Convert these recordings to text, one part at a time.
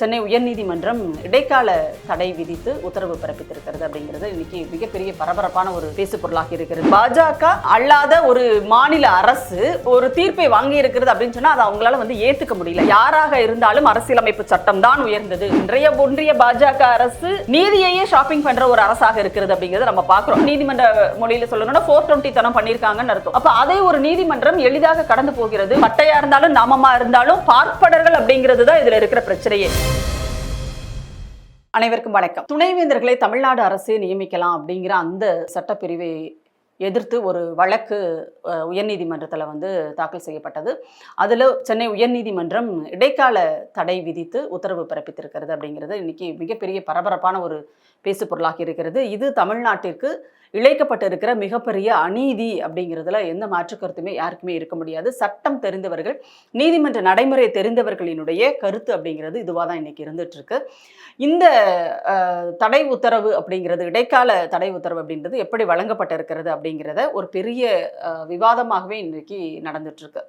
சென்னை உயர்நீதிமன்றம் இடைக்கால தடை விதித்து உத்தரவு பிறப்பித்திருக்கிறது அப்படிங்கிறது இன்னைக்கு மிகப்பெரிய பரபரப்பான ஒரு பேசு பொருளாக இருக்கிறது. பாஜக அல்லாத ஒரு மாநில அரசு ஒரு தீர்ப்பை வாங்கி இருக்கிறது அப்படின்னு சொன்னா அதை அவங்களால ஏத்துக்க முடியல. யாராக இருந்தாலும் அரசியலமைப்பு சட்டம் தான் உயர்ந்தது. இன்றைய ஒன்றிய பாஜக அரசு நீதியையே ஷாப்பிங் பண்ற ஒரு அரசாக இருக்கிறது அப்படிங்கறத நம்ம பாக்குறோம். நீதிமன்ற மொழியில சொல்லணும்னா 420 தனம் பண்ணிருக்காங்கன்னு அர்த்தம். அப்ப அதை ஒரு நீதிமன்றம் எளிதாக கடந்து போகிறது. பட்டையா இருந்தாலும் நாமமா இருந்தாலும் பார்ப்பனர்கள் அப்படிங்கிறது தான் இதுல இருக்கிற பிரச்சனையே. அனைவருக்கும் வணக்கம். துணைவேந்தர்களை தமிழ்நாடு அரசே நியமிக்கலாம் அப்படிங்கிற அந்த சட்டப்பிரிவை எதிர்த்து ஒரு வழக்கு உயர்நீதிமன்றத்தில் தாக்கல் செய்யப்பட்டது. அதில் சென்னை உயர்நீதிமன்றம் இடைக்கால தடை விதித்து உத்தரவு பிறப்பித்திருக்கிறது அப்படிங்கிறது இன்னைக்கு மிகப்பெரிய பரபரப்பான ஒரு பேசு பொருளாக இருக்கிறது. இது தமிழ்நாட்டிற்கு இழைக்கப்பட்டு இருக்கிற மிகப்பெரிய அநீதி அப்படிங்கிறதுல எந்த மாற்று கருத்துமே யாருக்குமே இருக்க முடியாது. சட்டம் தெரிந்தவர்கள், நீதிமன்ற நடைமுறை தெரிந்தவர்களினுடைய கருத்து அப்படிங்கிறது இதுவாக தான் இன்னைக்கு இருந்துட்டு இருக்கு. இந்த தடை உத்தரவு அப்படிங்கிறது, இடைக்கால தடை உத்தரவு அப்படின்றது எப்படி வழங்கப்பட்டிருக்கிறது அப்படிங்கிறத ஒரு பெரிய விவாதமாகவே இன்னைக்கு நடந்துட்டு இருக்கு.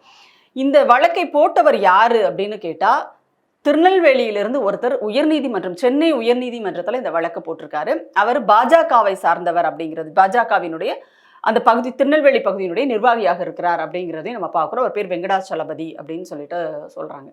இந்த வழக்கை போட்டவர் யாரு அப்படின்னு கேட்டா, திருநெல்வேலியிலிருந்து ஒருத்தர் உயர்நீதிமன்றம், சென்னை உயர்நீதிமன்றத்தில் இந்த வழக்கு போட்டிருக்காரு. அவர் பாஜகவை சார்ந்தவர் அப்படிங்கிறது, பாஜகவினுடைய அந்த பகுதி, திருநெல்வேலி பகுதியினுடைய நிர்வாகியாக இருக்கிறார் அப்படிங்கிறதையும் நம்ம பார்க்குறோம். அவர் பேர் வெங்கடாச்சலபதி அப்படின்னு சொல்லிட்டு சொல்றாங்க.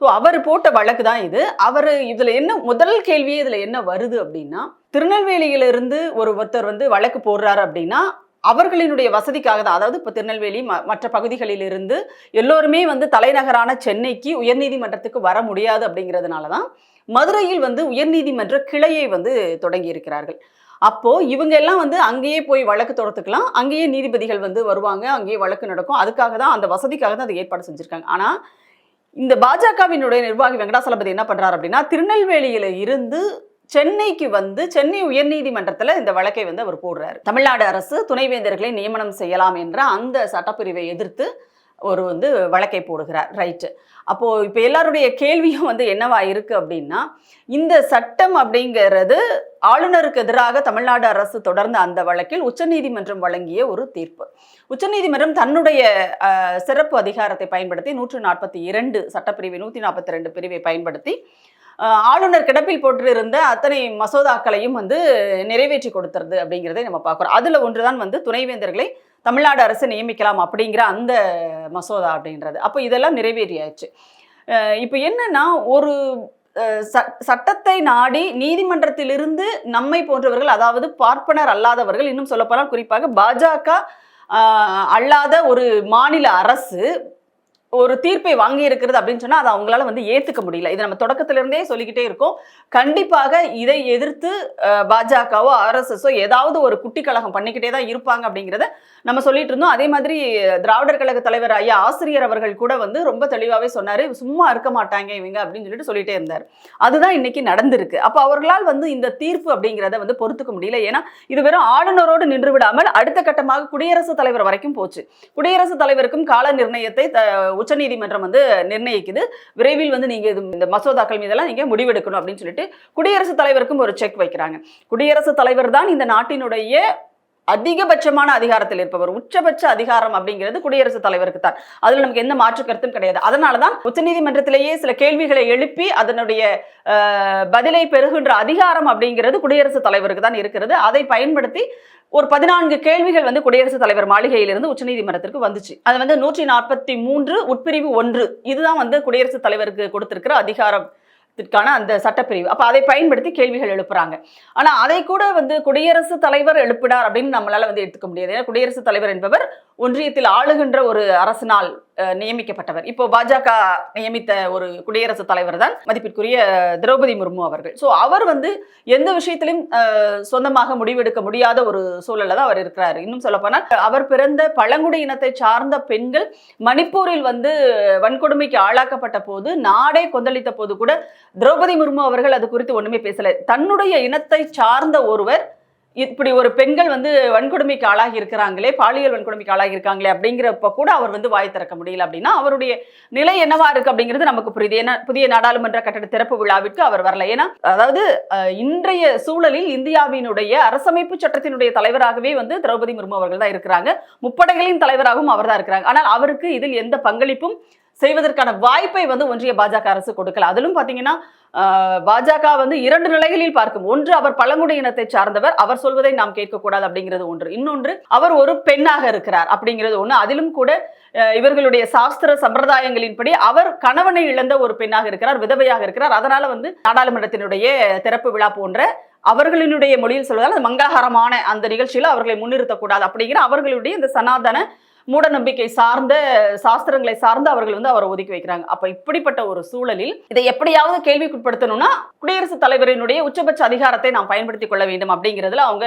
ஸோ அவர் போட்ட வழக்கு தான் இது. அவர் இதுல என்ன முதல் கேள்வியே இதுல என்ன வருது அப்படின்னா, திருநெல்வேலியிலிருந்து ஒருத்தர் வழக்கு போடுறாரு அப்படின்னா அவர்களினுடைய வசதிக்காக தான். அதாவது இப்போ திருநெல்வேலி மற்ற பகுதிகளிலிருந்து எல்லோருமே தலைநகரான சென்னைக்கு உயர்நீதிமன்றத்துக்கு வர முடியாது அப்படிங்கிறதுனால தான் மதுரையில் உயர்நீதிமன்ற கிளையை தொடங்கி இருக்கிறார்கள். அப்போ இவங்க எல்லாம் அங்கேயே போய் வழக்கு தொடுத்துக்கலாம், அங்கேயே நீதிபதிகள் வருவாங்க, அங்கேயே வழக்கு நடக்கும். அதுக்காக தான், அந்த வசதிக்காக தான் அதை ஏற்பாடு செஞ்சிருக்காங்க. ஆனா இந்த பாஜகவினுடைய நிர்வாகி வெங்கடாசலபதி என்ன பண்றாரு அப்படின்னா, திருநெல்வேலியில இருந்து சென்னைக்கு சென்னை உயர்நீதிமன்றத்தில் இந்த வழக்கை அவர் போடுறாரு. தமிழ்நாடு அரசு துணைவேந்தர்களை நியமனம் செய்யலாம் என்ற அந்த சட்டப்பிரிவை எதிர்த்து ஒரு வழக்கை போடுகிறார். ரைட்டு. அப்போ இப்போ எல்லாருடைய கேள்வியும் என்னவா இருக்கு அப்படின்னா, இந்த சட்டம் அப்படிங்கிறது ஆளுநருக்கு எதிராக தமிழ்நாடு அரசு தொடர்ந்த அந்த வழக்கில் உச்சநீதிமன்றம் வழங்கிய ஒரு தீர்ப்பு. உச்சநீதிமன்றம் தன்னுடைய சிறப்பு அதிகாரத்தை பயன்படுத்தி 142 சட்டப்பிரிவை 142 பிரிவை பயன்படுத்தி ஆளுநர் கிடப்பில் போட்டிருந்த அத்தனை மசோதாக்களையும் நிறைவேற்றி கொடுத்துருது அப்படிங்கிறதை நம்ம பார்க்குறோம். அதில் ஒன்றுதான் துணைவேந்தர்களை தமிழ்நாடு அரசு நியமிக்கலாம் அப்படிங்கிற அந்த மசோதா அப்படின்றது. அப்போ இதெல்லாம் நிறைவேறியாச்சு. இப்போ என்னன்னா, ஒரு சட்டத்தை நாடி நீதிமன்றத்திலிருந்து நம்மை போன்றவர்கள், அதாவது பார்ப்பனர் அல்லாதவர்கள், இன்னும் சொல்லப்போனால் குறிப்பாக பாஜக அல்லாத ஒரு மாநில அரசு ஒரு தீர்ப்பை வாங்கி இருக்கிறது அப்படின்னு சொன்னா அதை அவங்களால ஏத்துக்க முடியல. இதை நம்ம தொடக்கத்திலிருந்தே சொல்லிக்கிட்டே இருக்கோம். கண்டிப்பாக இதை எதிர்த்து பாஜகவோ ஆர்எஸ்எஸோ ஏதாவது ஒரு குட்டி கழகம் பண்ணிக்கிட்டே தான் இருப்பாங்க அப்படிங்கிறத நம்ம சொல்லிட்டு இருந்தோம். அதே மாதிரி திராவிடர் கழக தலைவர் ஐயா ஆசிரியர் அவர்கள் கூட ரொம்ப தெளிவாகவே சொன்னாரு, சும்மா இருக்க மாட்டாங்க இவங்க அப்படின்னு சொல்லிட்டே இருந்தார். அதுதான் இன்னைக்கு நடந்திருக்கு. அப்போ அவர்களால் இந்த தீர்ப்பு அப்படிங்கிறத பொறுத்துக்க முடியல. ஏன்னா இது வெறும் ஆளுநரோடு நின்று விடாமல் அடுத்த கட்டமாக குடியரசுத் தலைவர் வரைக்கும் போச்சு. குடியரசுத் தலைவருக்கும் கால நிர்ணயத்தை உச்சநீதிமன்றம் நிர்ணயிக்குது. விரைவில் நீங்க இந்த மசோதாக்கள் மீதெல்லாம் நீங்க முடிவெடுக்கணும் அப்படின்னு சொல்லிட்டு குடியரசுத் தலைவருக்கும் ஒரு செக் வைக்கிறாங்க. குடியரசுத் தலைவர் தான் இந்த நாட்டினுடைய அதிகபட்சமான அதிகாரத்தில் இருப்பவர். உச்சபட்ச அதிகாரம் அப்படிங்கிறது குடியரசுத் தலைவருக்கு தான். அதுல நமக்கு எந்த மாற்று கருத்தும் கிடையாது. அதனாலதான் உச்சநீதிமன்றத்திலேயே சில கேள்விகளை எழுப்பி அதனுடைய பதிலை பெறுகின்ற அதிகாரம் அப்படிங்கிறது குடியரசுத் தலைவருக்கு தான் இருக்கிறது. அதை பயன்படுத்தி ஒரு 14 கேள்விகள் குடியரசுத் தலைவர் மாளிகையிலிருந்து உச்சநீதிமன்றத்திற்கு வந்துச்சு. அது 143 உட்பிரிவு 1 இதுதான் குடியரசுத் தலைவருக்கு கொடுத்திருக்கிற அதிகாரத்திற்கான அந்த சட்டப்பிரிவு. அப்ப அதை பயன்படுத்தி கேள்விகள் எழுப்புறாங்க. ஆனா அதை கூட குடியரசுத் தலைவர் எழுப்பினார் அப்படின்னு நம்மளால எடுத்துக்க முடியாது. ஏன்னா குடியரசுத் தலைவர் என்பவர் ஒன்றியத்தில் ஆளுகின்ற ஒரு அரசினால் நியமிக்கப்பட்டவர். இப்போ பாஜக நியமித்த ஒரு குடியரசுத் தலைவர் தான் மதிப்பிற்குரிய திரௌபதி முர்மு அவர்கள். ஸோ அவர் எந்த விஷயத்திலும் சொந்தமாக முடிவெடுக்க முடியாத ஒரு சூழல்ல தான் அவர் இருக்கிறார். இன்னும் சொல்லப்போனால் அவர் பிறந்த பழங்குடி இனத்தை சார்ந்த பெண்கள் மணிப்பூரில் வன்கொடுமைக்கு ஆளாக்கப்பட்ட போது, நாடே கொந்தளித்த போது கூட திரௌபதி முர்மு அவர்கள் அது குறித்து ஒண்ணுமே பேசல. தன்னுடைய இனத்தை சார்ந்த ஒருவர் இப்படி ஒரு பெண்கள் வன்கொடுமைக்கு ஆளாகி இருக்கிறாங்களே, பாலியல் வன்கொடுமைக்கு ஆளாகி இருக்காங்களே அப்படிங்கிறப்ப கூட அவர் வாய் திறக்க முடியல அப்படின்னா அவருடைய நிலை என்னவா இருக்கு அப்படிங்கிறது நமக்கு புரியுது. ஏன்னா புதிய நாடாளுமன்ற கட்டட திறப்பு விழாவிற்கு அவர் வரல. ஏன்னா அதாவது இன்றைய சூழலில் இந்தியாவினுடைய அரசமைப்பு சட்டத்தினுடைய தலைவராகவே திரௌபதி முர்மு அவர்கள் தான் இருக்கிறாங்க. முப்படைகளின் தலைவராகவும் அவர் தான் இருக்கிறாங்க. ஆனால் அவருக்கு இதில் எந்த பங்களிப்பும் செய்வதற்கான வாய்ப்பை ஒன்றிய பாஜக அரசு கொடுக்கல. அதிலும் பாத்தீங்கன்னா பாஜக வந்து இரண்டு நிலைகளில் பார்க்கும். ஒன்று, அவர் பழங்குடி இனத்தை சார்ந்தவர், அவர் சொல்வதை நாம் கேட்கக்கூடாது அப்படிங்கிறது ஒன்று. இன்னொன்று, அவர் ஒரு பெண்ணாக இருக்கிறார் அப்படிங்கிறது ஒன்று. அதிலும் கூட இவர்களுடைய சாஸ்திர சம்பிரதாயங்களின்படி அவர் கணவனை இழந்த ஒரு பெண்ணாக இருக்கிறார், விதவையாக இருக்கிறார். அதனால வந்து நாடாளுமன்றத்தினுடைய திறப்பு விழா போன்ற அவர்களினுடைய மொழியில் சொல்வதால் அது மங்களகரமான அந்த நிகழ்ச்சியில அவர்களை முன்னிறுத்தக்கூடாது அப்படிங்கிற அவர்களுடைய இந்த சனாதன மூட நம்பிக்கை சார்ந்த சாஸ்திரங்களை சார்ந்து அவர்கள் வந்து அவரை ஒதுக்கி வைக்கிறாங்க. அப்ப இப்படிப்பட்ட ஒரு சூழலில் இதை எப்படியாவது கேள்விக்குட்படுத்தணும்னா குடியரசுத் தலைவரினுடைய உச்சபட்ச அதிகாரத்தை நாம் பயன்படுத்திக் கொள்ள வேண்டும் அப்படிங்கிறதுல அவங்க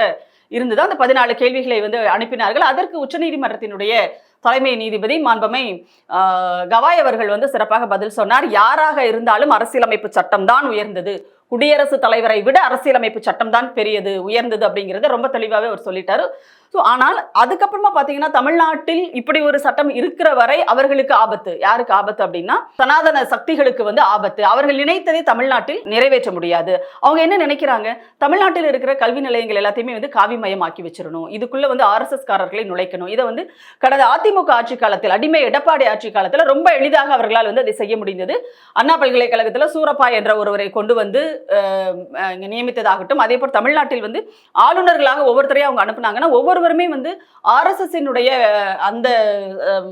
இருந்துதான் அந்த 14 கேள்விகளை வந்து அனுப்பினார்கள். அதற்கு உச்சநீதிமன்றத்தினுடைய தலைமை நீதிபதி மாண்பமை கவாய் அவர்கள் வந்து சிறப்பாக பதில் சொன்னார். யாராக இருந்தாலும் அரசியலமைப்பு சட்டம் தான் உயர்ந்தது, குடியரசுத் தலைவரை விட அரசியலமைப்பு சட்டம் தான் பெரியது, உயர்ந்தது அப்படிங்கிறத ரொம்ப தெளிவாகவே அவர் சொல்லிட்டாரு. ஸோ ஆனால் அதுக்கப்புறமா பார்த்தீங்கன்னா தமிழ்நாட்டில் இப்படி ஒரு சட்டம் இருக்கிற வரை அவர்களுக்கு ஆபத்து. யாருக்கு ஆபத்து அப்படின்னா சனாதன சக்திகளுக்கு வந்து ஆபத்து. அவர்கள் நினைத்ததை தமிழ்நாட்டில் நிறைவேற்ற முடியாது. அவங்க என்ன நினைக்கிறாங்க, தமிழ்நாட்டில் இருக்கிற கல்வி நிலையங்கள் எல்லாத்தையுமே வந்து காவிமயமாக்கி வச்சிடணும், இதுக்குள்ள வந்து RSS காரர்களை நுழைக்கணும். இதை வந்து கடந்த அதிமுக ஆட்சி காலத்தில், அடிமை எடப்பாடி ஆட்சி காலத்தில் ரொம்ப எளிதாக அவர்களால் வந்து அதை செய்ய முடிந்தது. அண்ணா பல்கலைக்கழகத்தில் சூரப்பா என்ற ஒருவரை கொண்டு வந்து நியமித்ததாகட்டும், அதே போல் தமிழ்நாட்டில் வந்து ஆளுநர்களாக ஒவ்வொருத்தரையும் அவங்க அனுப்புனாங்கன்னா ஒவ்வொருவருமே வந்து RSS-இனுடைய அந்த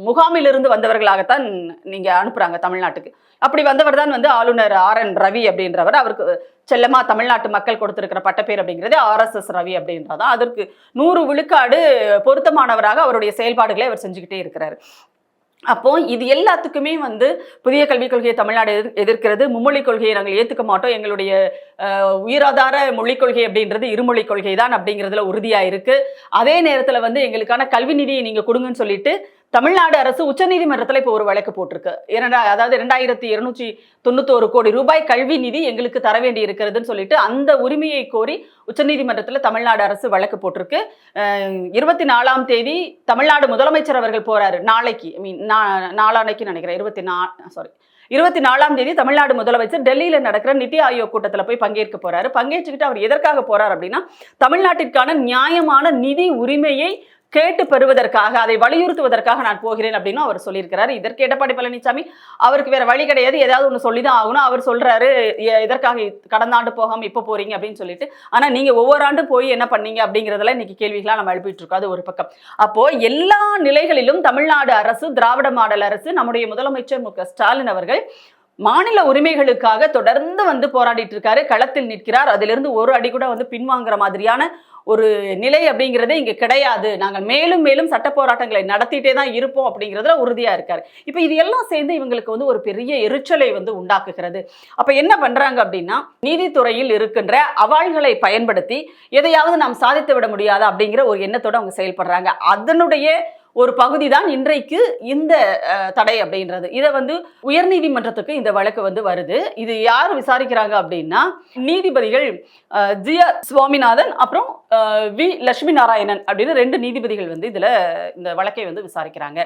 முகாமிலிருந்து வந்தவர்களாகத்தான் நீங்க அனுப்புறாங்க தமிழ்நாட்டுக்கு. அப்படி வந்தவர் தான் வந்து ஆளுநர் RN ரவி அப்படின்றவர். அவருக்கு செல்லமா தமிழ்நாட்டு மக்கள் கொடுத்திருக்கிற பட்டப்பேர் அப்படிங்கிறது RSS ரவி அப்படின்றதான். அதற்கு 100 விழுக்காடு பொருத்தமானவராக அவருடைய செயல்பாடுகளை அவர் செஞ்சுக்கிட்டே இருக்கிறாரு. அப்போ இது எல்லாத்துக்குமே வந்து புதிய கல்விக் கொள்கையை தமிழ்நாடு எதிர்க்கிறது. மும்மொழிக் கொள்கையை நாங்கள் ஏற்றுக்க மாட்டோம், எங்களுடைய உயிராதார மொழிக் கொள்கை அப்படின்றது இருமொழி கொள்கை தான் அப்படிங்கிறதுல உறுதியா இருக்கு. அதே நேரத்துல வந்து எங்களுக்கான கல்வி நிதியை நீங்க கொடுங்கன்னு சொல்லிட்டு தமிழ்நாடு அரசு உச்சநீதிமன்றத்தில் இப்போ ஒரு வழக்கு போட்டிருக்கு. அதாவது 2291 கோடி ரூபாய் கல்வி நிதி எங்களுக்கு தர வேண்டி இருக்கிறதுன்னு சொல்லிட்டு அந்த உரிமையை கோரி உச்சநீதிமன்றத்தில் தமிழ்நாடு அரசு வழக்கு போட்டிருக்கு. 24ஆம் தேதி தமிழ்நாடு முதலமைச்சர் அவர்கள் போறாரு. நாளைக்கு நாளானைக்கு நினைக்கிறேன் 24ஆம் தேதி தமிழ்நாடு முதலமைச்சர் டெல்லியில நடக்கிற நிதி ஆயோக் கூட்டத்தில் போய் பங்கேற்க போறாரு. பங்கேற்றுக்கிட்டு அவர் எதற்காக போறார் அப்படின்னா தமிழ்நாட்டிற்கான நியாயமான நிதி உரிமையை கேட்டு பெறுவதற்காக, அதை வலியுறுத்துவதற்காக நான் போகிறேன் அப்படின்னு அவர் சொல்லியிருக்கிறாரு. இதற்கு எடப்பாடி பழனிசாமி அவருக்கு வேற வழி கிடையாது, ஏதாவது ஒன்று சொல்லிதான் ஆகணும். அவர் சொல்றாரு எதற்காக கடந்த ஆண்டு போகாம இப்ப போறீங்க அப்படின்னு சொல்லிட்டு. ஆனா நீங்க ஒவ்வொரு ஆண்டும் போய் என்ன பண்ணீங்க அப்படிங்கிறதெல்லாம் இன்னைக்கு கேள்விகளா நம்ம எழுப்பிட்டு இருக்கோம். அது ஒரு பக்கம். அப்போ எல்லா நிலைகளிலும் தமிழ்நாடு அரசு, திராவிட மாடல் அரசு, நம்முடைய முதலமைச்சர் மு.க. ஸ்டாலின் அவர்கள் மாநில உரிமைகளுக்காக தொடர்ந்து வந்து போராடிட்டு இருக்காரு, களத்தில் நிற்கிறார். அதிலிருந்து ஒரு அடி கூட வந்து பின்வாங்குற மாதிரியான ஒரு நிலை அப்படிங்கிறதே இங்க கிடையாது. நாங்கள் மேலும் மேலும் சட்ட போராட்டங்களை நடத்திட்டே தான் இருப்போம் அப்படிங்கிறதுல உறுதியா இருக்காரு. இப்ப இது எல்லாம் சேர்ந்து இவங்களுக்கு வந்து ஒரு பெரிய எரிச்சலை வந்து உண்டாக்குகிறது. அப்ப என்ன பண்றாங்க அப்படின்னா நீதித்துறையில் இருக்கின்ற அவாள்களை பயன்படுத்தி எதையாவது நாம் சாதித்து விட முடியாதா அப்படிங்கிற ஒரு எண்ணத்தோட அவங்க செயல்படுறாங்க. அதனுடைய ஒரு பகுதி தான் இன்றைக்கு இந்த தடை அப்படின்றது. இதை வந்து உயர்நீதிமன்றத்துக்கு இந்த வழக்கு வந்து வருது. இது யார் விசாரிக்கிறாங்க அப்படின்னா நீதிபதிகள் ஜி.ஆர். சுவாமிநாதன் அப்புறம் வி. லட்சுமி நாராயணன் அப்படின்னு 2 நீதிபதிகள் வந்து இதுல இந்த வழக்கை வந்து விசாரிக்கிறாங்க.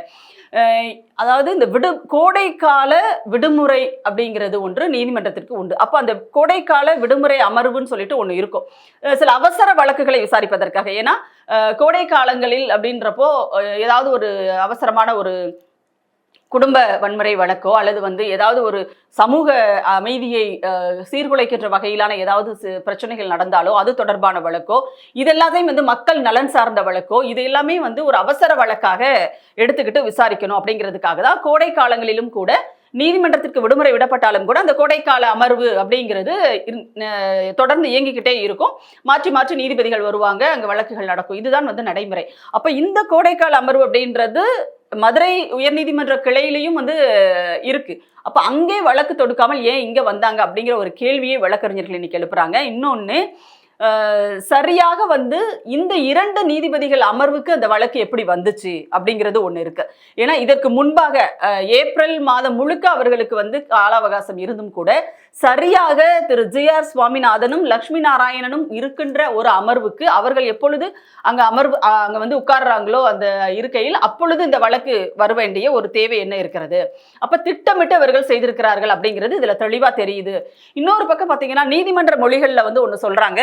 அதாவது இந்த கோடைக்கால விடுமுறை அப்படிங்கிறது ஒன்று நீதிமன்றத்திற்கு உண்டு. அப்போ அந்த கோடைக்கால விடுமுறை அமர்வுன்னு சொல்லிட்டு ஒன்று இருக்கும், சில அவசர வழக்குகளை விசாரிப்பதற்காக. ஏன்னா கோடை காலங்களில் அப்படின்றப்போ ஏதாவது ஒரு அவசரமான ஒரு குடும்ப வன்முறை வழக்கோ அல்லது வந்து ஏதாவது ஒரு சமூக அமைதியை சீர்குலைக்கின்ற வகையிலான ஏதாவது பிரச்சனைகள் நடந்தாலோ அது தொடர்பான வழக்கோ, இதெல்லாத்தையும் வந்து மக்கள் நலன் சார்ந்த வழக்கோ, இது எல்லாமே வந்து ஒரு அவசர வழக்காக எடுத்துக்கிட்டு விசாரிக்கணும் அப்படிங்கிறதுக்காக தான் கோடை காலங்களிலும் கூட நீதிமன்றத்திற்கு விடுமுறை விடப்பட்டாலும் கூட அந்த கோடைக்கால அமர்வு அப்படிங்கிறது தொடர்ந்து இயங்கிக்கிட்டே இருக்கும். மாற்றி மாற்றி நீதிபதிகள் வருவாங்க, அங்க வழக்குகள் நடக்கும். இதுதான் வந்து நடைமுறை. அப்ப இந்த கோடைக்கால அமர்வு அப்படின்றது மதுரை உயர்நீதிமன்ற கிளையிலையும் வந்து இருக்கு. அப்ப அங்கே வழக்கு தொடுக்காமல் ஏன் இங்க வந்தாங்க அப்படிங்கிற ஒரு கேள்வியை வழக்கறிஞர்கள் இன்னைக்கு எழுப்புறாங்க. இன்னொன்னு, சரியாக வந்து இந்த 2 நீதிபதிகள் அமர்வுக்கு அந்த வழக்கு எப்படி வந்துச்சு அப்படிங்கிறது ஒன்று இருக்கு. ஏன்னா இதற்கு முன்பாக ஏப்ரல் மாதம் முழுக்க அவர்களுக்கு வந்து கால அவகாசம் இருந்தும் கூட சரியாக திரு ஜி.ஆர். சுவாமிநாதனும் லட்சுமி நாராயணனும் இருக்கின்ற ஒரு அமர்வுக்கு அவர்கள் எப்பொழுது அங்க வந்து உட்கார்றாங்களோ அந்த இருக்கையில் அப்பொழுது இந்த வழக்கு வர வேண்டிய ஒரு தேவை என்ன இருக்கிறது. அப்ப திட்டமிட்டு அவர்கள் செய்திருக்கிறார்கள் அப்படிங்கிறது இதுல தெளிவா தெரியுது. இன்னொரு பக்கம் பாத்தீங்கன்னா நீதிமன்ற மொழிகள்ல வந்து ஒண்ணு சொல்றாங்க,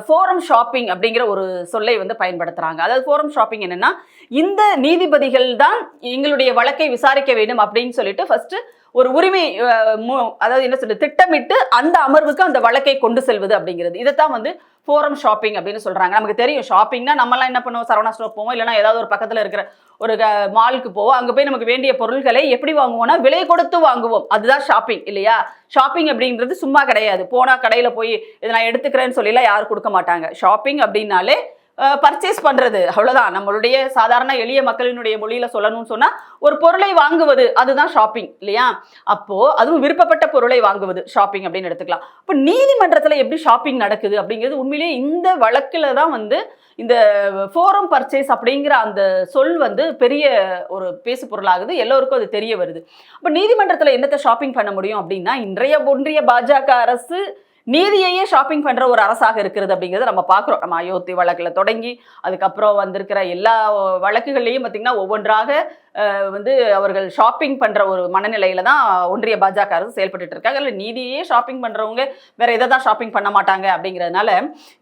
ஃபோரம் ஷாப்பிங் அப்படிங்கிற ஒரு சொல்லை வந்து பயன்படுத்துறாங்க. அதாவது ஃபோரம் ஷாப்பிங் என்னன்னா, இந்த நீதிபதிகள் தான் எங்களுடைய வழக்கை விசாரிக்க வேண்டும் அப்படின்னு சொல்லிட்டு ஃபர்ஸ்ட் ஒரு உரிமை அதாவது என்ன சொல்றது திட்டமிட்டு அந்த அமர்வுக்கு அந்த வழக்கை கொண்டு செல்வது அப்படிங்கிறது. இதைத்தான் வந்து ஃபோரம் ஷாப்பிங் அப்படின்னு சொல்றாங்க. நமக்கு தெரியும் ஷாப்பிங்னா நம்மலாம் என்ன பண்ணுவோம், சரவணா ஸ்டோர் போவோம், இல்லைன்னா ஏதாவது ஒரு பக்கத்துல இருக்கிற ஒரு மாலுக்கு போவோம். அங்க போய் நமக்கு வேண்டிய பொருட்களை எப்படி வாங்குவோம்னா விலை கொடுத்து வாங்குவோம். அதுதான் ஷாப்பிங் இல்லையா? ஷாப்பிங் அப்படின்றது சும்மா கிடையாது. போனா கடையில போய் இதை நான் எடுத்துக்கிறேன்னு சொல்லிலாம் யாரும் கொடுக்க மாட்டாங்க. ஷாப்பிங் அப்படின்னாலே பர்ச்சேஸ் பண்றது, அவ்வளவுதான். நம்மளுடைய சாதாரண எளிய மக்களினுடைய மொழியில சொல்லணும்னு சொன்னா ஒரு பொருளை வாங்குவது, அதுதான் ஷாப்பிங் இல்லையா? அப்போ அதுவும் விருப்பப்பட்ட பொருளை வாங்குவது ஷாப்பிங் அப்படின்னு எடுத்துக்கலாம். இப்போ நீதிமன்றத்துல எப்படி ஷாப்பிங் நடக்குது அப்படிங்கிறது உண்மையிலேயே இந்த வழக்குல தான் வந்து இந்த ஃபோரம் பர்ச்சேஸ் அப்படிங்கிற அந்த சொல் வந்து பெரிய ஒரு பேசு பொருளாகுது. எல்லோருக்கும் அது தெரிய வருது. அப்போ நீதிமன்றத்துல என்னத்தை ஷாப்பிங் பண்ண முடியும் அப்படின்னா, இன்றைய ஒன்றிய பாஜக அரசு நீதியையே ஷாப்பிங் பண்ற ஒரு அரசாக இருக்கிறது அப்படிங்கிறத நம்ம பார்க்குறோம். நம்ம அயோத்தி வழக்குல தொடங்கி அதுக்கப்புறம் வந்திருக்கிற எல்லா வழக்குகள்லையும் பார்த்தீங்கன்னா ஒவ்வொன்றாக வந்து அவர்கள் ஷாப்பிங் பண்ற ஒரு மனநிலையில தான் ஒன்றிய பாஜக அரசு செயல்பட்டு இருக்காங்க. இல்லை நீதியே ஷாப்பிங் பண்றவங்க வேற எதை தான் ஷாப்பிங் பண்ண மாட்டாங்க அப்படிங்கிறதுனால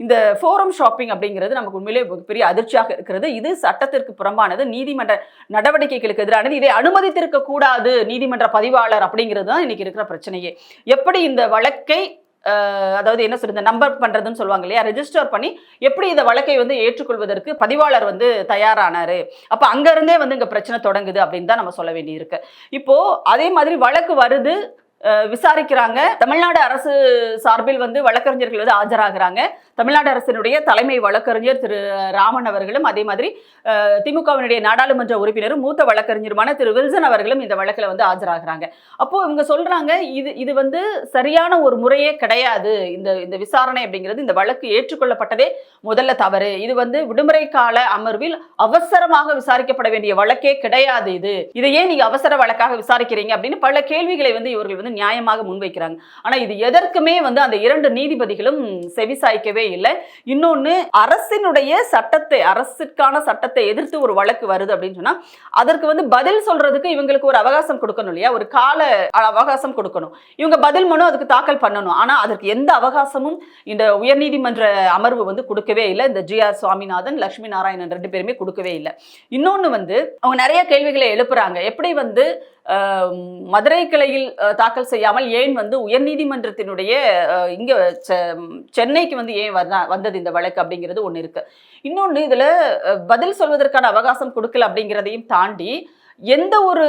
இந்த ஃபோரம் ஷாப்பிங் அப்படிங்கிறது நமக்கு உண்மையிலே பெரிய அதிர்ச்சியாக இருக்கிறது. இது சட்டத்திற்கு புறம்பானது, நீதிமன்ற நடவடிக்கைகளுக்கு எதிரானது. இதை அனுமதித்திருக்க கூடாது நீதிமன்ற பதிவாளர் அப்படிங்கிறது தான் இன்னைக்கு இருக்கிற பிரச்சனையே. எப்படி இந்த வழக்கை அதாவது என்ன சொல்றது நம்பர் பண்றதுன்னு சொல்லுவாங்க இல்லையா, ரெஜிஸ்டர் பண்ணி எப்படி இந்த வழக்கை வந்து ஏற்றுக்கொள்வதற்கு பதிவாளர் வந்து தயாரானாரு. அப்ப அங்க இருந்தே வந்து இங்க பிரச்சனை தொடங்குது அப்படின்னு தான் நம்ம சொல்ல வேண்டி இருக்கு. இப்போ அதே மாதிரி வழக்கு வருது, விசாரிக்கிறாங்க. தமிழ்நாடு அரசு சார்பில் வந்து வழக்கறிஞர்கள் வந்து ஆஜராகிறாங்க. தமிழ்நாடு அரசினுடைய தலைமை வழக்கறிஞர் திரு ராமன் அவர்களும், அதே மாதிரி திமுகவினுடைய நாடாளுமன்ற உறுப்பினரும் மூத்த வழக்கறிஞருமான திரு வில்சன் அவர்களும் இந்த வழக்கில் வந்து ஆஜராகிறாங்க. அப்போ இவங்க சொல்றாங்க இது வந்து சரியான ஒரு முறையே கிடையாது. இந்த விசாரணை அப்படிங்கிறது, இந்த வழக்கு ஏற்றுக்கொள்ளப்பட்டதே முதல்ல தவறு. இது வந்து விடுமுறை கால அமர்வில் அவசரமாக விசாரிக்கப்பட வேண்டிய வழக்கே கிடையாது. இதையே நீங்க அவசர வழக்காக விசாரிக்கிறீங்க அப்படின்னு பல கேள்விகளை வந்து இவர்கள் வந்து நியாயமாக முன்வைக்கிறாங்க. ஆனா இது எதற்குமே வந்து அந்த இரண்டு நீதிபதிகளும் செவிசாய்க்கவே இல்லை. இன்னொன்னு, அரசிற்கான சட்டத்தை எதிர்த்து ஒரு வழக்கு வருது அப்படின்னு சொன்னா அதற்கு வந்து பதில் சொல்றதுக்கு இவங்களுக்கு ஒரு அவகாசம் கொடுக்கணும் இல்லையா, ஒரு கால அவகாசம் கொடுக்கணும். இவங்க பதில் மனு அதுக்கு தாக்கல் பண்ணணும். ஆனா அதற்கு எந்த அவகாசமும் இந்த உயர்நீதிமன்ற அமர்வு வந்து கொடுக்கவே இல்லை. இந்த GR சுவாமிநாதன், லட்சுமி நாராயணன் ரெண்டு பேருமே கொடுக்கவே இல்லை. இன்னொன்னு வந்து அவங்க நிறைய கேள்விகளை எழுப்புறாங்க. எப்படி வந்து மதுரை கிளையில் தாக்கல் செய்யாமல் ஏன் வந்து உயர்நீதிமன்றத்தினுடைய இங்க சென்னைக்கு வந்து ஏன் வந்தது இந்த வழக்கு அப்படிங்கிறது ஒண்ணு இருக்கு. இன்னொன்னு, இதுல பதில் சொல்வதற்கான அவகாசம் கொடுக்கல அப்படிங்கிறதையும் தாண்டி எந்த ஒரு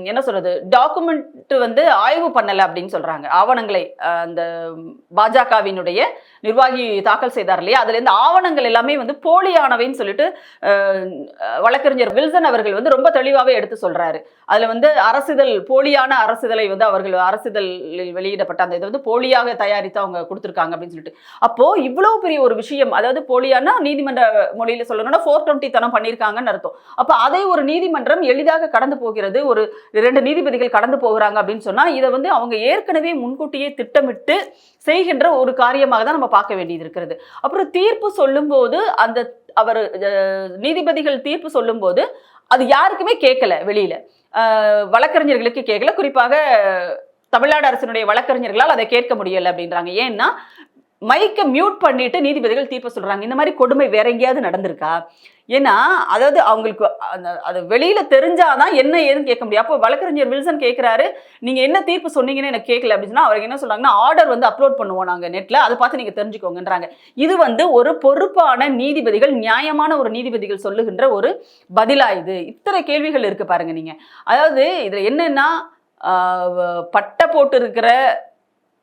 என்ன சொல்றது டாக்குமெண்ட் வந்து ஆய்வு பண்ணல அப்படின்னு சொல்றாங்க. ஆவணங்களை அந்த பாஜகவினுடைய நிர்வாகி தாக்கல் செய்தார் இல்லையா, அதுல இருந்து ஆவணங்கள் எல்லாமே வந்து போலியானவைன்னு சொல்லிட்டு வழக்கறிஞர் வில்சன் அவர்கள் வந்து ரொம்ப தெளிவாகவே எடுத்து சொல்றாரு. அதுல வந்து போலியான அரசிதழை வந்து அவர்கள் அரசிதழில் வெளியிடப்பட்ட அந்த இதை வந்து போலியாக தயாரித்து அவங்க கொடுத்துருக்காங்க அப்படின்னு சொல்லிட்டு. அப்போ இவ்வளவு பெரிய ஒரு விஷயம், அதாவது போலியான நீதிமன்ற மொழியில சொல்லணும்னா 420 தனம் பண்ணியிருக்காங்கன்னு அர்த்தம். அப்ப அதை ஒரு நீதிமன்றம் எளிதாக கடந்து போகிறது, ஒரு 2 நீதிபதிகள் கடந்து போகிறாங்க அப்படின்னு சொன்னா இதை வந்து அவங்க ஏற்கனவே முன்கூட்டியே திட்டமிட்டு செய்கின்ற ஒரு காரியமாக தான் நம்ம பார்க்க வேண்டியது இருக்கிறது. அப்புறம் தீர்ப்பு சொல்லும் போது நீதிபதிகள் தீர்ப்பு சொல்லும் போது அது யாருக்குமே கேட்கல, வெளியில வழக்கறிஞர்களுக்கு கேட்கல. குறிப்பாக தமிழ்நாடு அரசினுடைய வழக்கறிஞர்களால் அதை கேட்க முடியல அப்படின்றாங்க. ஏன்னா மைக்கை மியூட் பண்ணிட்டு நீதிபதிகள் தீர்ப்பு சொல்றாங்க. இந்த மாதிரி கொடுமை வேற எங்கேயாவது நடந்திருக்கா? ஏன்னா அதாவது அவங்களுக்கு அது வெளியில தெரிஞ்சாதான் என்ன ஏதுன்னு கேட்க முடியும். அப்போ வழக்கறிஞர் வில்சன் கேட்கிறாரு, நீங்க என்ன தீர்ப்பு சொன்னீங்கன்னு எனக்கு கேட்கல அப்படின்னு சொன்னா அவருக்கு என்ன சொல்றாங்கன்னா, ஆர்டர் வந்து அப்லோட் பண்ணுவோம் நாங்க நெட்ல, அதை பார்த்து நீங்க தெரிஞ்சுக்கோங்கன்றாங்க. இது வந்து ஒரு பொறுப்பான நீதிபதிகள், நியாயமான ஒரு நீதிபதிகள் சொல்லுகின்ற ஒரு பதிலா இது? இத்தனை கேள்விகள் இருக்கு பாருங்க நீங்க. அதாவது இதுல என்னன்னா, பட்டை போட்டு இருக்கிற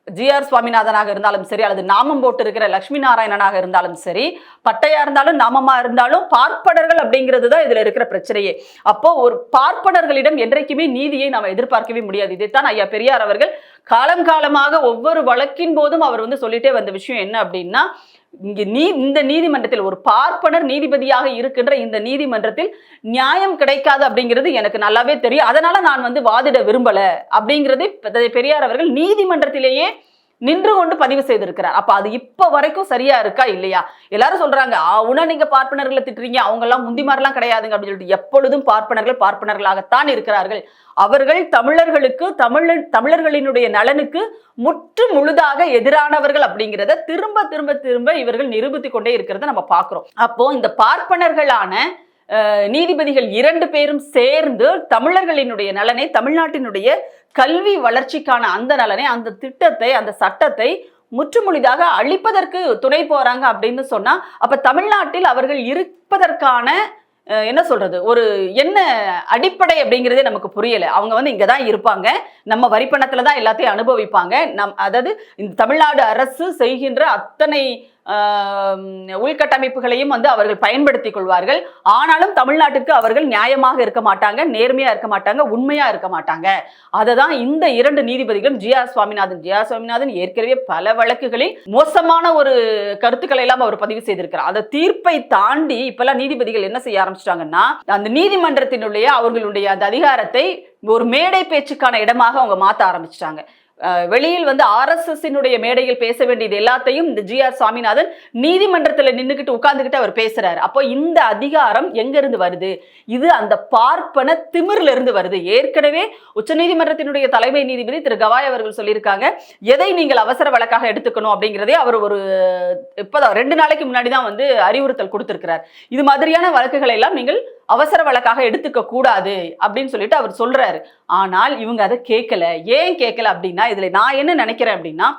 GR சுவாமிநாதனாக இருந்தாலும் சரி, அல்லது நாமம் போட்டு இருக்கிற லட்சுமி நாராயணனாக இருந்தாலும் சரி, பட்டையா இருந்தாலும் நாமமா இருந்தாலும் பார்ப்பனர்கள் அப்படிங்கிறது தான் இதுல இருக்கிற பிரச்சனையே. அப்போ ஒரு பார்ப்பனர்களிடம் என்றைக்குமே நீதியை நாம எதிர்பார்க்கவே முடியாது. இதைத்தான் ஐயா பெரியார் அவர்கள் காலம் காலமாக ஒவ்வொரு வழக்கின் போதும் அவர் வந்து சொல்லிட்டே வந்த விஷயம் என்ன அப்படின்னா, இந்த நீதிமன்றத்தில் ஒரு பார்ப்பனர் நீதிபதியாக இருக்கின்ற இந்த நீதிமன்றத்தில் நியாயம் கிடைக்காது அப்படிங்கிறது எனக்கு நல்லாவே தெரியும். அதனால நான் வந்து வாதிட விரும்பல அப்படிங்கிறது பெரியார் அவர்கள் நீதிமன்றத்திலேயே நின்று கொண்டு பதிவு செய்திருக்கிறார். அப்ப அது இப்ப வரைக்கும் சரியா இருக்கா இல்லையா? எல்லாரும் சொல்றாங்க, நீங்க பார்ப்பனர்களை திட்டுறீங்க, அவங்க எல்லாம் முந்தி மாதிரிலாம் கிடையாதுங்க அப்படின்னு சொல்லிட்டு. எப்பொழுதும் பார்ப்பனர்களாகத்தான் இருக்கிறார்கள். அவர்கள் தமிழர்களுக்கு, தமிழர்களினுடைய நலனுக்கு முற்று முழுதாக எதிரானவர்கள் அப்படிங்கிறத திரும்ப திரும்ப திரும்ப இவர்கள் நிரூபித்து கொண்டே இருக்கிறத நம்ம பார்க்கிறோம். அப்போ இந்த பார்ப்பனர்களான நீதிபதிகள் 2 பேரும் சேர்ந்து தமிழர்களினுடைய நலனை, தமிழ்நாட்டினுடைய கல்வி வளர்ச்சிக்கான அந்த நலனை, அந்த திட்டத்தை, அந்த சட்டத்தை முற்றுமுழுதாக அழிப்பதற்கு துணை போறாங்க அப்படின்னு சொன்னா, அப்ப தமிழ்நாட்டில் அவர்கள் இருப்பதற்கான என்ன சொல்றது, ஒரு என்ன அடிப்படை அப்படிங்கிறதே நமக்கு புரியல. அவங்க வந்து இங்கதான் இருப்பாங்க, நம்ம வரிப்பணத்துல தான் எல்லாத்தையும் அனுபவிப்பாங்க. அதாவது இந்த தமிழ்நாடு அரசு செய்கின்ற அத்தனை உள்கட்டமைப்புகளையும் வந்து அவர்கள் பயன்படுத்திக் கொள்வார்கள். ஆனாலும் தமிழ்நாட்டுக்கு அவர்கள் நியாயமாக இருக்க மாட்டாங்க, நேர்மையா இருக்க மாட்டாங்க, உண்மையா இருக்க மாட்டாங்க. அததான் இந்த 2 நீதிபதிகளும் ஜி ஆர் சுவாமிநாதன் ஏற்கனவே பல வழக்குகளில் மோசமான ஒரு கருத்துக்களை எல்லாம் அவர் பதிவு செய்திருக்கிறார். அந்த தீர்ப்பை தாண்டி இப்பெல்லாம் நீதிபதிகள் என்ன செய்ய ஆரம்பிச்சிட்டாங்கன்னா, அந்த நீதிமன்றத்தினுடைய அவர்களுடைய அந்த அதிகாரத்தை ஒரு மேடை பேச்சுக்கான இடமாக அவங்க மாத்த ஆரம்பிச்சிட்டாங்க. வெளியில் வந்து ஆர்எஸ்எஸ் மேடையில் பேச வேண்டியது எல்லாத்தையும் இந்த ஜி ஆர் சுவாமிநாதன் நீதிமன்றத்தில் நின்றுகிட்டு உட்கார்ந்துகிட்டு அவர் பேசுறாரு. அப்போ இந்த அதிகாரம் எங்க இருந்து வருது? இது அந்த பார்ப்பன திமிர்ல இருந்து வருது. ஏற்கனவே உச்சநீதிமன்றத்தினுடைய தலைமை நீதிபதி திரு கவாய் அவர்கள் சொல்லியிருக்காங்க, எதை நீங்கள் அவசர வழக்காக எடுத்துக்கணும் அப்படிங்கிறதே அவர் ஒரு இப்பதான் 2 நாளைக்கு முன்னாடி தான் வந்து அறிவுறுத்தல் கொடுத்திருக்கிறார். இது மாதிரியான வழக்குகளை எல்லாம் நீங்கள் அவசர வழக்காக எடுத்துக்க கூடாது அப்படின்னு சொல்லிட்டு அவர் சொல்றாரு. ஆனால் இவங்க அதை கேட்கல. ஏன் கேட்கல அப்படின்னா, இதுல நான் என்ன நினைக்கிறேன் அப்படின்னா,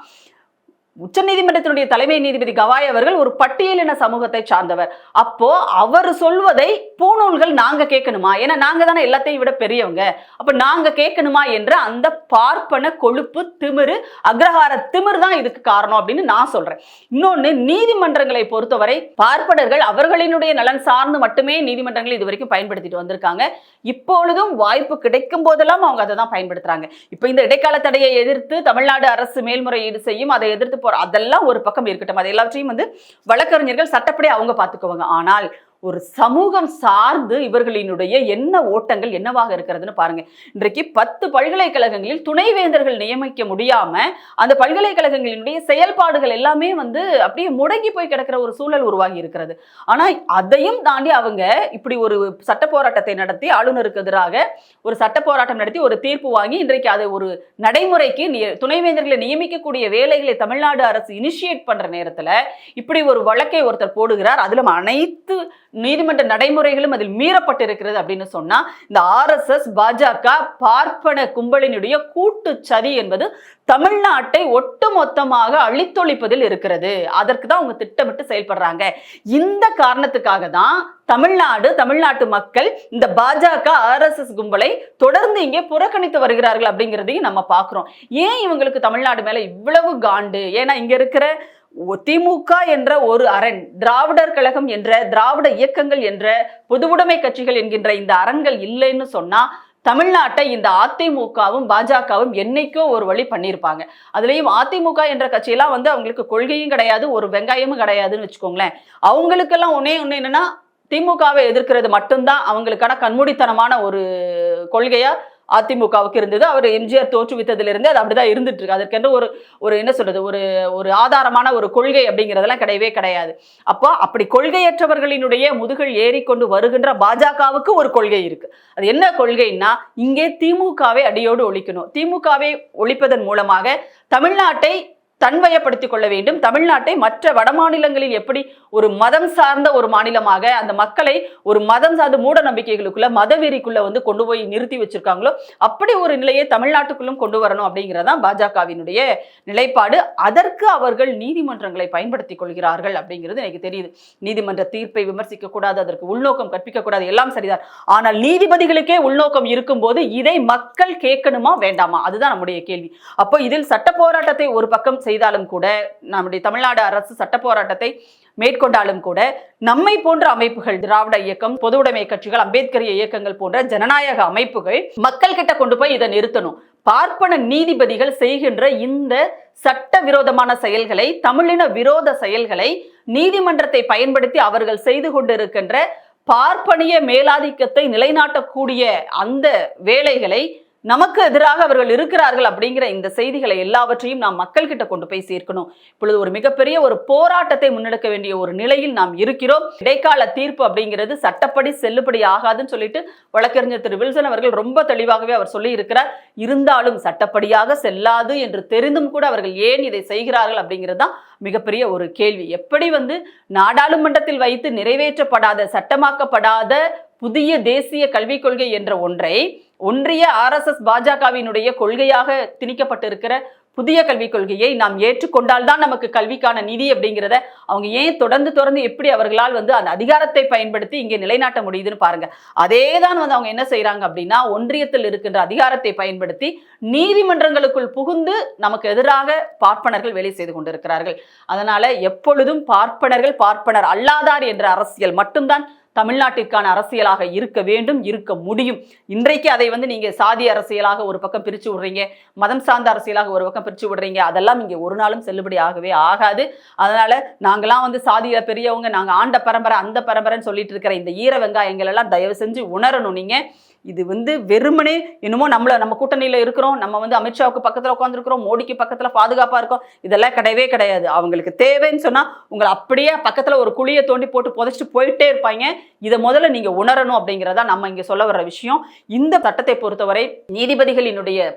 உச்சநீதிமன்றத்தினுடைய தலைமை நீதிபதி கவாய் அவர்கள் ஒரு பட்டியலின சமூகத்தை சார்ந்தவர். அப்போ அவர் சொல்வதை பூநூல்கள் நாங்க கேட்கணுமா? ஏன்னா நாங்க தானே எல்லாத்தையும் விட பெரியவங்க. அப்ப நாங்க கேட்கணுமா என்ற அந்த பார்ப்பன கொழுப்பு, திமிரு, அக்ரஹார திமிர் தான் இதுக்கு காரணம் அப்படின்னு நான் சொல்றேன். இன்னொன்னு, நீதிமன்றங்களை பொறுத்தவரை பார்ப்பனர்கள் அவர்களினுடைய நலன் சார்ந்து மட்டுமே நீதிமன்றங்களை இது வரைக்கும் பயன்படுத்திட்டு வந்திருக்காங்க. இப்பொழுதும் வாய்ப்பு கிடைக்கும் போதெல்லாம் அவங்க அதை தான் பயன்படுத்துறாங்க. இப்ப இந்த இடைக்கால தடையை எதிர்த்து தமிழ்நாடு அரசு மேல்முறையீடு செய்யும், அதை எதிர்த்து அதெல்லாம் ஒரு பக்கம் இருக்கட்டும், அது எல்லாத்தையும் வந்து வழக்கறிஞர்கள் சட்டப்படி அவங்க பார்த்துக்குவாங்க. ஆனால் ஒரு சமூகம் சார்ந்து இவர்களினுடைய என்ன ஓட்டங்கள் என்னவாக இருக்கிறதுன்னு பாருங்க. இன்றைக்கு 10 பல்கலைக்கழகங்களில் துணைவேந்தர்கள் நியமிக்க முடியாம அந்த பல்கலைக்கழகங்களினுடைய செயல்பாடுகள் எல்லாமே வந்து அப்படியே முடங்கி போய் கிடக்கிற ஒரு சூழல் உருவாகி இருக்கிறது. ஆனா அதையும் தாண்டி அவங்க இப்படி ஒரு சட்ட போராட்டத்தை நடத்தி, ஆளுநருக்கு எதிராக ஒரு சட்ட போராட்டம் நடத்தி ஒரு தீர்ப்பு வாங்கி இன்றைக்கு அதை ஒரு நடைமுறைக்கு துணைவேந்தர்களை நியமிக்கக்கூடிய வேலைகளை தமிழ்நாடு அரசு இனிஷியேட் பண்ற நேரத்துல இப்படி ஒரு வழக்கை ஒருத்தர் போடுகிறார். அதுல அனைத்து நீதிமன்ற நடைமுறைகளும் அதில் மீறப்பட்டிருக்கிறது அப்படின்னு சொன்னா, இந்த ஆர்எஸ்எஸ் பாஜக பார்ப்பன கும்பலினுடைய கூட்டு சதி என்பது தமிழ்நாட்டை ஒட்டுமொத்தமாக அழித்தொழிப்பதில் இருக்கிறது. அதற்கு தான் அவங்க திட்டமிட்டு செயல்படுறாங்க. இந்த காரணத்துக்காக தான் தமிழ்நாட்டு மக்கள் இந்த பாஜக ஆர்எஸ்எஸ் கும்பலை தொடர்ந்து இங்கே புறக்கணித்து வருகிறார்கள் அப்படிங்கிறதையும் நம்ம பார்க்கிறோம். ஏன் இவங்களுக்கு தமிழ்நாடு மேல இவ்வளவு காண்டு? ஏன்னா இங்க இருக்கிற திமுக என்ற ஒரு அரண், திராவிடர் கழகம் என்ற, திராவிட இயக்கங்கள் என்ற, பொதுவுடைமை கட்சிகள் என்கின்ற இந்த அரண்கள் இல்லைன்னு சொன்னா தமிழ்நாட்டை இந்த அதிமுகவும் பாஜகவும் என்னைக்கோ ஒரு வழி பண்ணியிருப்பாங்க. அதுலேயும் அதிமுக என்ற கட்சியெல்லாம் வந்து அவங்களுக்கு கொள்கையும் கிடையாது, ஒரு வெங்காயமும் கிடையாதுன்னு வச்சுக்கோங்களேன். அவங்களுக்கெல்லாம் ஒன்னே என்னன்னா, திமுகவை எதிர்க்கிறது மட்டும்தான் அவங்களுக்கான கண்மூடித்தனமான ஒரு கொள்கையா அதிமுகவுக்கு இருந்தது. அவர் எம்ஜிஆர் தோற்றுவித்ததிலிருந்து அது அப்படிதான் இருந்துட்டு இருக்கு. அதற்கென்று ஒரு என்ன சொல்றது, ஒரு ஆதாரமான ஒரு கொள்கை அப்படிங்கிறதெல்லாம் கிடையவே கிடையாது. அப்போ அப்படி கொள்கையற்றவர்களினுடைய முதுகில் ஏறிக்கொண்டு வருகின்ற பாஜகவுக்கு ஒரு கொள்கை இருக்கு. அது என்ன கொள்கைன்னா, இங்கே திமுகவை அடியோடு ஒழிக்கணும். திமுகவை ஒழிப்பதன் மூலமாக தமிழ்நாட்டை தன்வயப்படுத்திக் கொள்ள வேண்டும். தமிழ்நாட்டை மற்ற வட மாநிலங்களில் எப்படி ஒரு மதம் சார்ந்த ஒரு மாநிலமாக அந்த மக்களை ஒரு மதம் சார்ந்த மூட நம்பிக்கைகளுக்குள்ள, மதவெறிக்குள்ள வந்து கொண்டு போய் நிறுத்தி வச்சிருக்காங்களோ அப்படி ஒரு நிலையை தமிழ்நாட்டுக்குள்ளும் கொண்டு வரணும் அப்படிங்கிறதான் பாஜகவினுடைய நிலைப்பாடு. அதற்கு அவர்கள் நீதிமன்றங்களை பயன்படுத்திக் கொள்கிறார்கள் அப்படிங்கிறது எனக்கு தெரியுது. நீதிமன்ற தீர்ப்பை விமர்சிக்க கூடாது, அதற்கு உள்நோக்கம் கற்பிக்க கூடாது, எல்லாம் சரிதான். ஆனால் நீதிபதிகளுக்கே உள்நோக்கம் இருக்கும் போது இதை மக்கள் கேட்கணுமா வேண்டாமா? அதுதான் நம்முடைய கேள்வி. அப்போ இதில் சட்ட போராட்டத்தை ஒரு பக்கம் செய்தாலும் கூட, நம்முடைய தமிழ்நாடு அரசு சட்ட போராட்டத்தை மேற்கொண்டாலும் கூட, நம்மை போன்ற அமைப்புகள், திராவிட இயக்கம், பொதுவுடைமை கட்சிகள், அம்பேத்கரிய இயக்கங்கள் போன்ற ஜனநாயக அமைப்புகள் மக்கள் கிட்ட கொண்டு போய் இதை நிறுத்தணும். பார்ப்பன நீதிபதிகள் செய்கின்ற இந்த சட்ட விரோதமான செயல்களை, தமிழின விரோத செயல்களை நீதிமன்றத்தை பயன்படுத்தி அவர்கள் செய்து கொண்டிருக்கின்ற பார்ப்பனிய மேலாதிக்கத்தை நிலைநாட்டக்கூடிய அந்த வேலைகளை நமக்கு எதிராக அவர்கள் இருக்கிறார்கள் அப்படிங்கிற இந்த செய்திகளை எல்லாவற்றையும் நாம் மக்கள் கிட்ட கொண்டு போய் சேர்க்கணும். இப்பொழுது ஒரு மிகப்பெரிய ஒரு போராட்டத்தை முன்னெடுக்க வேண்டிய ஒரு நிலையில் நாம் இருக்கிறோம். இடைக்கால தீர்ப்பு அப்படிங்கிறது சட்டப்படி செல்லுபடி ஆகாதுன்னு சொல்லிட்டு வழக்கறிஞர் திரு வில்சன் அவர்கள் ரொம்ப தெளிவாகவே அவர் சொல்லி இருக்கிறார். இருந்தாலும் சட்டப்படியாக செல்லாது என்று தெரிந்தும் கூட அவர்கள் ஏன் இதை செய்கிறார்கள் அப்படிங்கிறது தான் மிகப்பெரிய ஒரு கேள்வி. எப்படி வந்து நாடாளுமன்றத்தில் வைத்து நிறைவேற்றப்படாத, சட்டமாக்கப்படாத புதிய தேசிய கல்விக் கொள்கை என்ற ஒன்றை ஒன்றிய RSS பாஜகவினுடைய கொள்கையாக திணிக்கப்பட்டிருக்கிற புதிய கல்விக் கொள்கையை நாம் ஏற்றுக்கொண்டால்தான் நமக்கு கல்விக்கான நிதி அப்படிங்கிறத அவங்க ஏன் தொடர்ந்து எப்படி அவர்களால் வந்து அந்த அதிகாரத்தை பயன்படுத்தி இங்கே நிலைநாட்ட முடியுதுன்னு பாருங்க. அதே தான் வந்து அவங்க என்ன செய்யறாங்க அப்படின்னா, ஒன்றியத்தில் இருக்கின்ற அதிகாரத்தை பயன்படுத்தி நீதிமன்றங்களுக்குள் புகுந்து நமக்கு எதிராக பார்ப்பனர்கள் வேலை செய்து கொண்டிருக்கிறார்கள். அதனால எப்பொழுதும் பார்ப்பனர் அல்லாதார் என்ற அரசியல் மட்டும்தான் தமிழ்நாட்டிற்கான அரசியலாக இருக்க வேண்டும், இருக்க முடியும். இன்றைக்கு அதை வந்து நீங்க சாதி அரசியலாக ஒரு பக்கம் பிரிச்சு விடுறீங்க, மதம் சார்ந்த அரசியலாக ஒரு பக்கம் பிரிச்சு விடுறீங்க. அதெல்லாம் இங்க ஒரு நாளும் செல்லுபடி ஆகவே ஆகாது. அதனால நாங்களாம் வந்து சாதியில பெரியவங்க, நாங்க ஆண்ட பரம்பரை அந்த பரம்பரைன்னு சொல்லிட்டு இருக்கிற இந்த ஈர வெங்காயங்கள் எல்லாம் தயவு செஞ்சு உணரணும். நீங்க இது வந்து வெறுமனே என்னமோ நம்ம கூட்டணியில இருக்கிறோம், நம்ம வந்து அமித்ஷாவுக்கு பக்கத்துல உட்காந்துருக்கிறோம், மோடிக்கு பக்கத்துல பாதுகாப்பா இருக்கோம், இதெல்லாம் கிடையவே கிடையாது. அவங்களுக்கு தேவைன்னு சொன்னா உங்களை அப்படியே பக்கத்துல ஒரு குழியை தோண்டி போட்டு புதைச்சிட்டு போயிட்டே இருப்பாங்க. இதை முதல்ல நீங்க உணரணும் அப்படிங்கிறதா நம்ம இங்க சொல்ல வர்ற விஷயம். இந்த சட்டத்தை பொறுத்தவரை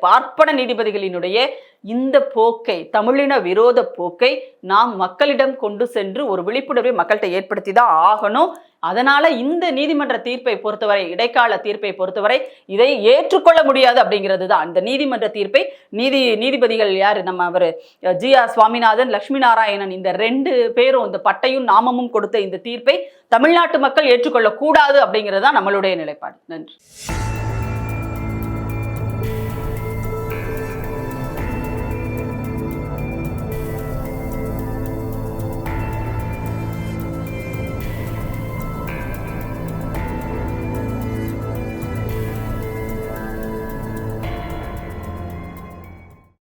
பார்ப்பன நீதிபதிகளினுடைய இந்த போக்கை, தமிழின விரோத போக்கை நாம் மக்களிடம் கொண்டு சென்று ஒரு விழிப்புணர்வை மக்கள்கிட்ட ஏற்படுத்தி தான் ஆகணும். அதனால இந்த நீதிமன்ற தீர்ப்பை பொறுத்தவரை, இடைக்கால தீர்ப்பை பொறுத்தவரை இதை ஏற்றுக்கொள்ள முடியாது அப்படிங்கிறது தான். அந்த நீதிமன்ற தீர்ப்பை நீதிபதிகள் யாரு, நம்ம அவர் GR சுவாமிநாதன், லட்சுமி நாராயணன், இந்த 2 பேரும் இந்த பட்டையும் நாமமும் கொடுத்த இந்த தீர்ப்பை தமிழ்நாட்டு மக்கள் ஏற்றுக்கொள்ள கூடாது அப்படிங்கிறது தான் நம்மளுடைய நிலைப்பாடு. நன்றி.